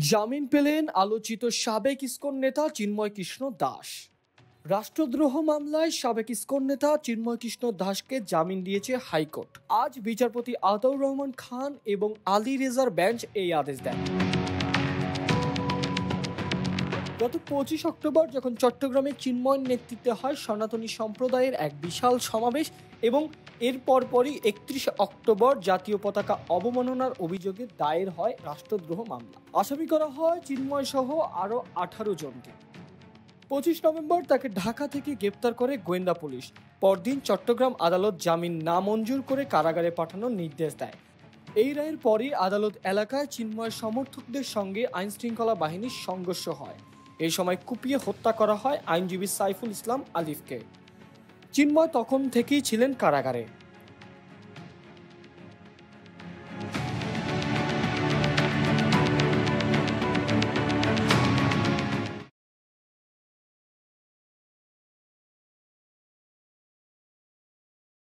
জামিন পেলেন আলোচিত সাবেক ইসকন নেতা চিন্ময় কৃষ্ণ দাস। রাষ্ট্রদ্রোহ মামলায় সাবেক ইসকন নেতা চিন্ময় কৃষ্ণ দাসকে জামিন দিয়েছে হাইকোর্ট। আজ বিচারপতি আতাউর রহমান খান এবং আলী রেজার বেঞ্চ এই আদেশ দেন। গত 25 অক্টোবর যখন চট্টগ্রামে চিন্ময়ের নেতৃত্বে হয় সনাতনী সম্প্রদায়ের এক বিশাল সমাবেশ এবং এর পরপরই 31 অক্টোবর জাতীয় পতাকা অবমাননার অভিযোগে দায়ের হয় রাষ্ট্রদ্রোহ মামলা। আসামি করা হয় চিন্ময় সহ আরও 18 জনকে। 25 নভেম্বর তাকে ঢাকা থেকে গ্রেপ্তার করে গোয়েন্দা পুলিশ। পরদিন চট্টগ্রাম আদালত জামিন নামঞ্জুর করে কারাগারে পাঠানোর নির্দেশ দেয়। এই রায়ের পরই আদালত এলাকায় চিন্ময়ের সমর্থকদের সঙ্গে আইনশৃঙ্খলা বাহিনীর সংঘর্ষ হয়। এই সময় কুপিয়ে হত্যা করা হয় আইনজীবী সাইফুল ইসলাম আলিফকে। চিন্ময় তখন থেকেই ছিলেন কারাগারে।